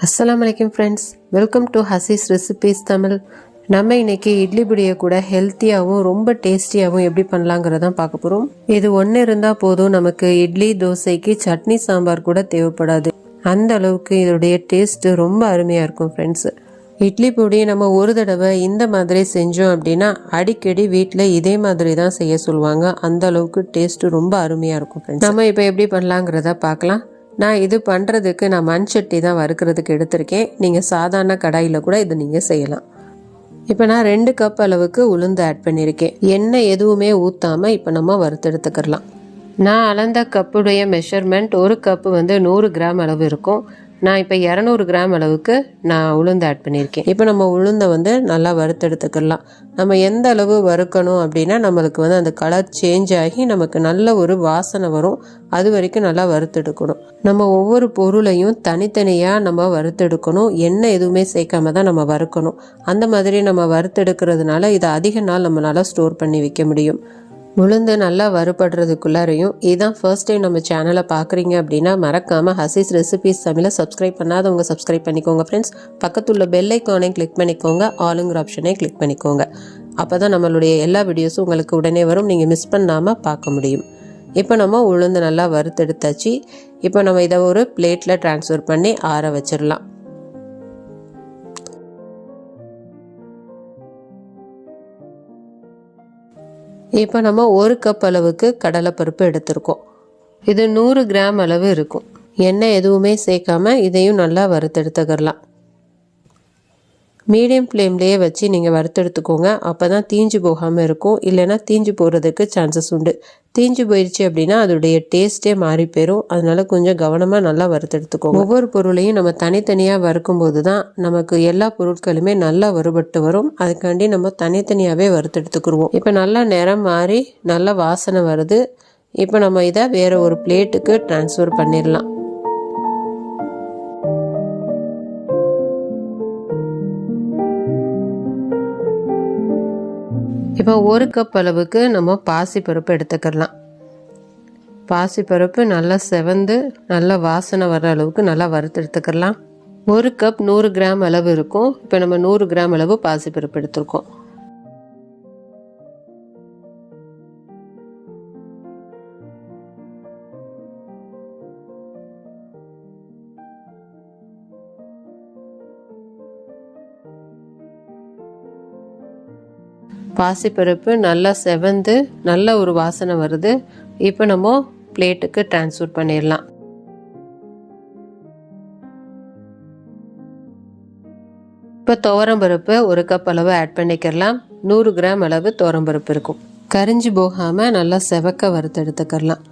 அஸ்ஸலாமு அலைக்கும் friends, welcome to ஹசீஸ் ரெசிபீஸ் தமிழ். நம்ம இன்னைக்கு இட்லி பொடியை கூட ஹெல்த்தியாகவும் ரொம்ப டேஸ்டியாகவும் எப்படி பண்ணலாங்கிறதான் பார்க்க போகிறோம். இது ஒன்று இருந்தால் போதும், நமக்கு இட்லி தோசைக்கு சட்னி சாம்பார் கூட தேவைப்படாது. அந்த அளவுக்கு இதோடைய டேஸ்ட்டு ரொம்ப அருமையாக இருக்கும் ஃப்ரெண்ட்ஸ். இட்லி பொடி நம்ம ஒரு தடவை இந்த மாதிரி செஞ்சோம் அப்படின்னா அடிக்கடி வீட்டில் இதே மாதிரி தான் செய்ய சொல்லுவாங்க. அந்த அளவுக்கு டேஸ்ட்டு ரொம்ப அருமையாக இருக்கும் ஃப்ரெண்ட்ஸ். நம்ம இப்போ எப்படி பண்ணலாங்கிறத பார்க்கலாம். நான் இது பண்ணுறதுக்கு நான் மண் சட்டி தான் வறுக்கிறதுக்கு எடுத்திருக்கேன். நீங்கள் சாதாரண கடாயில் கூட இது நீங்கள் செய்யலாம். இப்போ நான் 2 கப் அளவுக்கு உளுந்து ஆட் பண்ணியிருக்கேன். எண்ணெய் எதுவுமே ஊற்றாமல் இப்போ நம்ம வறுத்தெடுத்துக்கலாம். நான் அளந்த கப்புடைய மெஷர்மெண்ட் ஒரு கப்பு 100 கிராம் அளவு இருக்கும். நான் இப்போ 200 கிராம் அளவுக்கு நான் உளுந்து ஆட் பண்ணியிருக்கேன். இப்போ நம்ம உளுந்தை நல்லா வறுத்தெடுத்துக்கலாம். நம்ம எந்த அளவு வறுக்கணும் அப்படின்னா நம்மளுக்கு அந்த கலர் சேஞ்ச் ஆகி நமக்கு நல்ல ஒரு வாசனை வரும். அது வரைக்கும் நல்லா வறுத்தெடுக்கணும். நம்ம ஒவ்வொரு பொருளையும் தனித்தனியாக நம்ம வறுத்தெடுக்கணும். எண்ணெய் எதுவுமே சேர்க்காம தான் நம்ம வறுக்கணும். அந்த மாதிரி நம்ம வறுத்தெடுக்கிறதுனால இதை அதிக நாள் நம்மளால் ஸ்டோர் பண்ணி வைக்க முடியும். உளுந்து நல்லா வறுபடுறதுக்குள்ளாரையும் இதான் ஃபர்ஸ்ட் டைம் நம்ம சேனலை பார்க்குறீங்க அப்படின்னா மறக்காமல் ஹசீஸ் ரெசிபீஸ் தமிழை சப்ஸ்கிரைப் பண்ணாதவங்க சப்ஸ்கிரைப் பண்ணிக்கோங்க ஃப்ரெண்ட்ஸ். பக்கத்துள்ள பெல் ஐக்கானை கிளிக் பண்ணிக்கோங்க, ஆளுங்கிற ஆப்ஷனை கிளிக் பண்ணிக்கோங்க. அப்போ தான் நம்மளுடைய எல்லா வீடியோஸும் உங்களுக்கு உடனே வரும், நீங்கள் மிஸ் பண்ணாமல் பார்க்க முடியும். இப்போ நம்ம உளுந்து நல்லா வறுத்தெடுத்தாச்சு. இப்போ நம்ம இதை ஒரு பிளேட்டில் ட்ரான்ஸ்ஃபர் பண்ணி ஆற வச்சிடலாம். இப்போ நம்ம 1 கப் அளவுக்கு கடலைப்பருப்பு எடுத்திருக்கோம். இது 100 கிராம் அளவு இருக்கும். எண்ணெய் எதுவுமே சேர்க்காம இதையும் நல்லா வறுத்தெடுத்துக்கலாம். மீடியம் ஃப்ளேம்லேயே வச்சு நீங்கள் வறுத்தெடுத்துக்கோங்க. அப்போ தான் தீஞ்சு போகாமல் இருக்கும். இல்லைன்னா தீஞ்சு போகிறதுக்கு சான்சஸ் உண்டு. தீஞ்சு போயிடுச்சு அப்படின்னா அதோடைய டேஸ்ட்டே மாறி போயிடும். அதனால கொஞ்சம் கவனமாக நல்லா வறுத்தெடுத்துக்கோங்க. ஒவ்வொரு பொருளையும் நம்ம தனித்தனியாக வறுக்கும்போது தான் நமக்கு எல்லா பொருட்களுமே நல்லா வறுபட்டு வரும். அதுக்காண்டி நம்ம தனித்தனியாகவே வறுத்தெடுத்துக்குருவோம். இப்போ நல்லா நிறம் மாறி நல்லா வாசனை வருது. இப்போ நம்ம இதை வேறு ஒரு பிளேட்டுக்கு ட்ரான்ஸ்ஃபர் பண்ணிடலாம். இப்போ 1 கப் அளவுக்கு நம்ம பாசிப்பருப்பு எடுத்துக்கலாம். பாசிப்பருப்பு நல்லா செவந்து நல்லா வாசனை வர்ற அளவுக்கு நல்லா வறுத்தெடுத்துக்கலாம். 1 கப் 100 கிராம் அளவு இருக்கும். இப்போ நம்ம 100 கிராம் அளவு பாசிப்பருப்பு எடுத்துருக்கோம். பாசிப்பருப்பு நல்லா செவந்து நல்ல ஒரு வாசனை வருது. இப்போ நம்ம பிளேட்டுக்கு ட்ரான்ஸ்ஃபர் பண்ணிடலாம். இப்போ துவரம்பருப்பு 1 கப் அளவு ஆட் பண்ணிக்கலாம். 100 கிராம் அளவு துவரம்பருப்பு இருக்கும். கரிஞ்சு போகாமல் நல்லா செவக்க வறுத்தெடுத்துக்கலாம்.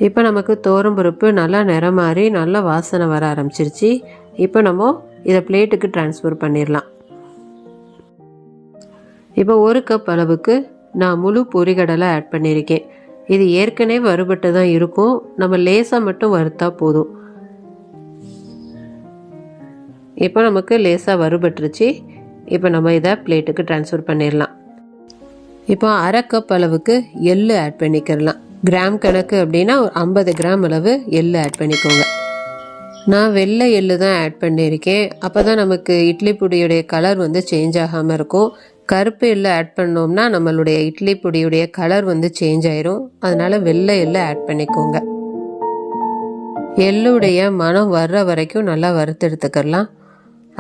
இப்போ நமக்கு துவரம்பருப்பு நல்லா நிறம் மாறி நல்லா வாசனை வர ஆரம்பிச்சிருச்சு. இப்போ நம்ம இதை பிளேட்டுக்கு ட்ரான்ஸ்ஃபர் பண்ணிடலாம். இப்போ 1 கப் அளவுக்கு நான் முழு பொரிகடலை ஆட் பண்ணியிருக்கேன். இது ஏற்கனவே வறுபட்டு தான் இருக்கும். நம்ம லேசாக மட்டும் வறுத்தா போதும். இப்போ நமக்கு லேசாக வறுபட்டுருச்சு. இப்போ நம்ம இதை பிளேட்டுக்கு ட்ரான்ஸ்ஃபர் பண்ணிடலாம். இப்போ 1/2 கப் அளவுக்கு எள்ளு ஆட் பண்ணிக்கிறலாம். கிராம் கணக்கு அப்படின்னா ஒரு 50 கிராம் அளவு எள்ளு ஆட் பண்ணிக்கோங்க. நான் வெள்ளை எள்ளு தான் ஆட் பண்ணியிருக்கேன். அப்போ தான் நமக்கு இட்லி பொடியுடைய கலர் சேஞ்ச் ஆகாமல் இருக்கும். கருப்பு எள்ளு ஆட் பண்ணோம்னா நம்மளுடைய இட்லி பொடியுடைய கலர் சேஞ்ச் ஆயிரும். அதனால வெள்ளை எள்ளு ஆட் பண்ணிக்கோங்க. எள்ளுடைய மனம் வர்ற வரைக்கும் நல்லா வறுத்தெடுத்துக்கலாம்.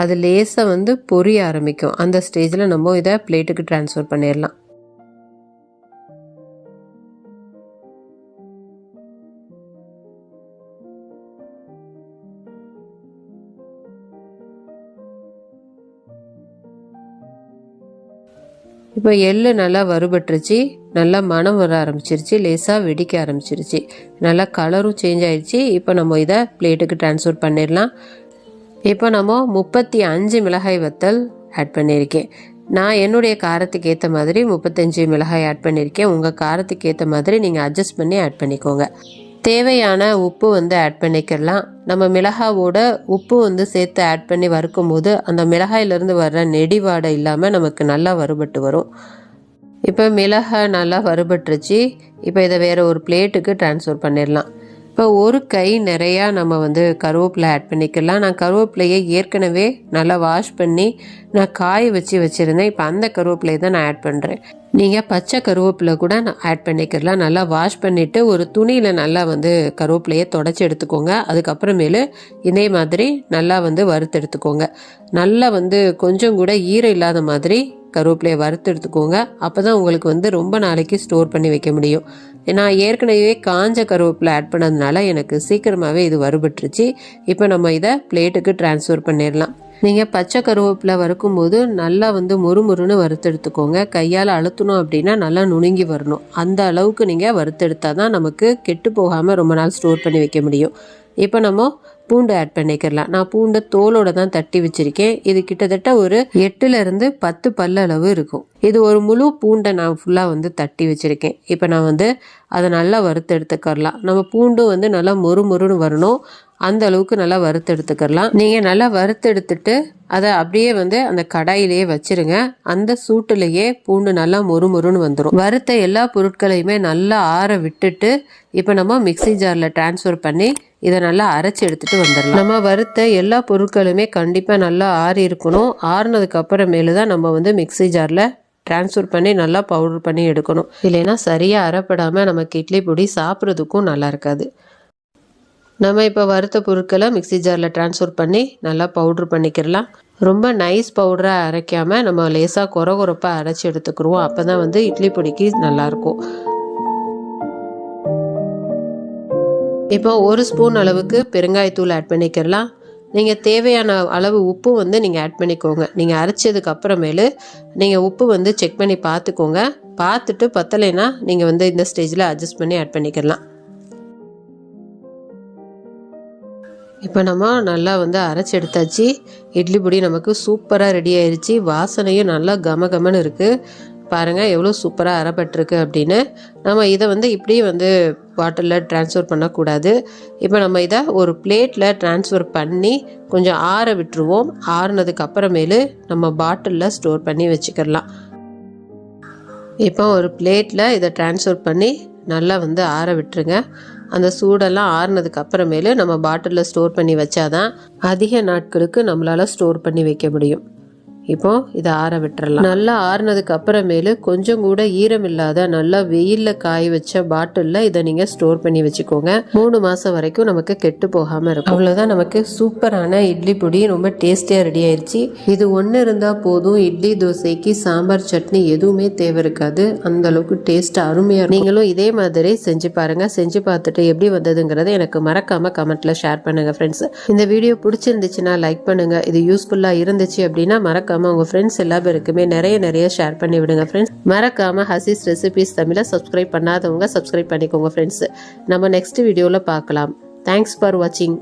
அது லேசாக பொரிய ஆரம்பிக்கும். அந்த ஸ்டேஜில் நம்ம இதை பிளேட்டுக்கு ட்ரான்ஸ்ஃபர் பண்ணிடலாம். இப்போ எள்ளு நல்லா வறுபட்டுருச்சு. நல்லா மனம் வர ஆரம்பிச்சிருச்சு. லேசாக வெடிக்க ஆரம்பிச்சிருச்சு. நல்லா கலரும் சேஞ்ச் ஆயிடுச்சு. இப்போ நம்ம இதை பிளேட்டுக்கு ட்ரான்ஸ்ஃபர் பண்ணிடலாம். இப்போ நம்ம 35 மிளகாய் வத்தல் ஆட் பண்ணியிருக்கேன். நான் என்னுடைய காரத்துக்கு ஏற்ற மாதிரி 35 மிளகாய் ஆட் பண்ணியிருக்கேன். உங்கள் காரத்துக்கு ஏற்ற மாதிரி நீங்கள் அட்ஜஸ்ட் பண்ணி ஆட் பண்ணிக்கோங்க. தேவையான உப்பு ஆட் பண்ணிக்கலாம். நம்ம மிளகாவோட உப்பு சேர்த்து ஆட் பண்ணி வறுக்கும் போது அந்த மிளகாயிலிருந்து வர்ற நெடி வாடை இல்லாமல் நமக்கு நல்லா வறுபட்டு வரும். இப்போ மிளகாய் நல்லா வறுபட்டுருச்சு. இப்போ இதை வேறு ஒரு பிளேட்டுக்கு ட்ரான்ஸ்ஃபர் பண்ணிடலாம். இப்போ ஒரு கை நிறையா நம்ம வந்து கருவேப்பிலை ஆட் பண்ணிக்கலாம். நான் கருவேப்பிலையை ஏற்கனவே நல்லா வாஷ் பண்ணி நான் காய வச்சுருந்தேன். இப்போ அந்த கருவேப்பிலையை தான் நான் ஆட் பண்ணுறேன். நீங்கள் பச்சை கருவேப்பிலை கூட நான் ஆட் பண்ணிக்கலாம். நல்லா வாஷ் பண்ணிவிட்டு ஒரு துணியில் நல்லா வந்து கருவேப்பிலையை தொடச்சி எடுத்துக்கோங்க. அதுக்கப்புறமேலு இதே மாதிரி நல்லா வந்து வறுத்து எடுத்துக்கோங்க. நல்லா வந்து கொஞ்சம் கூட ஈரம் இல்லாத மாதிரி கருவேப்பிலையை வறுத்து எடுத்துக்கோங்க. அப்போ தான் உங்களுக்கு வந்து ரொம்ப நாளைக்கு ஸ்டோர் பண்ணி வைக்க முடியும். நான் ஏற்கனவே காஞ்ச கருவேப்பிலை ஆட் பண்ணதுனால எனக்கு சீக்கிரமாகவே இது வறுபட்டுருச்சு. இப்போ நம்ம இதை பிளேட்டுக்கு ட்ரான்ஸ்ஃபர் பண்ணிடலாம். நீங்கள் பச்சை கருவேப்பிலை வறுக்கும் போது நல்லா வந்து முறுமுறுன்னு வறுத்தெடுத்துக்கோங்க. கையால் அழுத்தணும் அப்படின்னா நல்லா நுணுங்கி வரணும். அந்த அளவுக்கு நீங்கள் வறுத்தெடுத்தால் தான் நமக்கு கெட்டு போகாமல் ரொம்ப நாள் ஸ்டோர் பண்ணி வைக்க முடியும். இப்போ நம்ம பூண்டு ஆட் பண்ணிக்கலாம். நான் பூண்டை தோலோட தான் தட்டி வச்சிருக்கேன். இது கிட்டத்தட்ட ஒரு 8லேருந்து 10 பல்லளவு இருக்கும். இது ஒரு முழு பூண்டை நான் ஃபுல்லாக வந்து தட்டி வச்சிருக்கேன். இப்போ நான் வந்து அதை நல்லா வறுத்து எடுத்துக்கலாம். நம்ம பூண்டும் வந்து நல்லா மொறுன்னு வரணும். அந்த அளவுக்கு நல்லா வறுத்து எடுத்துக்கலாம். நீங்கள் நல்லா வறுத்து எடுத்துட்டு அதை அப்படியே வந்து அந்த கடாயிலேயே வச்சிருங்க. அந்த சூட்டுலேயே பூண்டு நல்லா மொறுன்னு வந்துடும். வறுத்த எல்லா பொருட்களையுமே நல்லா ஆற விட்டுட்டு இப்போ நம்ம மிக்ஸி ஜாரில் ட்ரான்ஸ்ஃபர் பண்ணி இதை நல்லா அரைச்சி எடுத்துட்டு வந்துடலாம். நம்ம வறுத்த எல்லா பொருட்களுமே கண்டிப்பாக நல்லா ஆறி இருக்கணும். ஆறுனதுக்கு அப்புறமேலு தான் நம்ம வந்து மிக்ஸி ஜாரில் ட்ரான்ஸ்ஃபர் பண்ணி நல்லா பவுடர் பண்ணி எடுக்கணும். இல்லைன்னா சரியாக அரைப்படாமல் நமக்கு இட்லி பொடி சாப்பிட்றதுக்கும் நல்லா இருக்காது. நம்ம இப்போ வறுத்த பொருட்களை மிக்ஸி ஜாரில் ட்ரான்ஸ்ஃபர் பண்ணி நல்லா பவுட்ரு பண்ணிக்கிறலாம். ரொம்ப நைஸ் பவுடராக அரைக்காமல் நம்ம லேசாக கொரப்பாக அரைச்சி எடுத்துக்கிடுவோம். அப்போ தான் வந்து இட்லி பொடிக்கு நல்லாயிருக்கும். இப்போ 1 ஸ்பூன் அளவுக்கு பெருங்காயத்தூள் ஆட் பண்ணிக்கிறலாம். நீங்கள் தேவையான அளவு உப்பு வந்து நீங்கள் ஆட் பண்ணிக்கோங்க. நீங்கள் அரைச்சதுக்கு அப்புறமேலு நீங்கள் உப்பு வந்து செக் பண்ணி பார்த்துக்கோங்க. பார்த்துட்டு பத்தலைன்னா நீங்கள் வந்து இந்த ஸ்டேஜில் அட்ஜஸ்ட் பண்ணி ஆட் பண்ணிக்கலாம். இப்போ நம்ம நல்லா வந்து அரைச்சி எடுத்தாச்சு. இட்லி பொடி நமக்கு சூப்பராக ரெடி ஆயிடுச்சு. வாசனையும் நல்லா கமகமன்னு இருக்குது. பாருங்கள் எவ்வளோ சூப்பராக அரைப்பட்டிருக்கு அப்படின்னு. நம்ம இதை வந்து இப்படியே வந்து பாட்டிலில் ட்ரான்ஸ்ஃபர் பண்ணக்கூடாது. இப்போ நம்ம இதை ஒரு பிளேட்டில் ட்ரான்ஸ்ஃபர் பண்ணி கொஞ்சம் ஆற விட்டுருவோம். ஆறுனதுக்கு அப்புறமேலு நம்ம பாட்டிலில் ஸ்டோர் பண்ணி வச்சுக்கலாம். இப்போ ஒரு பிளேட்டில் இதை ட்ரான்ஸ்ஃபர் பண்ணி நல்லா வந்து ஆற விட்டுருங்க. அந்த சூடெல்லாம் ஆறுனதுக்கு அப்புறமேலு நம்ம பாட்டிலில் ஸ்டோர் பண்ணி வச்சாதான் அதிக நாட்களுக்கு நம்மளால் ஸ்டோர் பண்ணி வைக்க முடியும். இப்போ இதை ஆற விட்டுறலாம். நல்லா ஆறுனதுக்கு அப்புறமேலு கொஞ்சம் கூட ஈரம் இல்லாத நல்லா வெயிலில் காய வச்ச பாட்டிலில் இதை நீங்கள் ஸ்டோர் பண்ணி வச்சுக்கோங்க. 3 மாதம் வரைக்கும் நமக்கு கெட்டு போகாமல் இருக்கும். அவ்வளோதான், நமக்கு சூப்பரான இட்லி பொடி ரொம்ப டேஸ்டியாக ரெடி ஆயிடுச்சு. இது ஒன்று இருந்தால் போதும். இட்லி தோசைக்கு சாம்பார் சட்னி எதுவுமே தேவை இருக்காது. அந்த அளவுக்கு டேஸ்ட் அருமையாக இருக்கும். நீங்களும் இதே மாதிரி செஞ்சு பாருங்கள். செஞ்சு பார்த்துட்டு எப்படி வந்ததுங்கிறத எனக்கு மறக்காமல் கமெண்ட்டில் ஷேர் பண்ணுங்கள் ஃப்ரெண்ட்ஸ். இந்த வீடியோ பிடிச்சிருந்துச்சுன்னா லைக் பண்ணுங்கள். இது யூஸ்ஃபுல்லாக இருந்துச்சு அப்படின்னா மறக்காம உங்க ஃப்ரெண்ட்ஸ் எல்லா பேருக்குமே நிறைய ஷேர் பண்ணி விடுங்க ஃப்ரெண்ட்ஸ். மறக்காம ஹசீஸ் ரெசிபீஸ் தமிழை சப்ஸ்கிரைப் பண்ணாதவங்க சப்ஸ்கிரைப் பண்ணிக்கோங்க ஃப்ரெண்ட்ஸ். நம்ம நெக்ஸ்ட் வீடியோல பார்க்கலாம். தேங்க்ஸ் ஃபார் வாட்சிங்.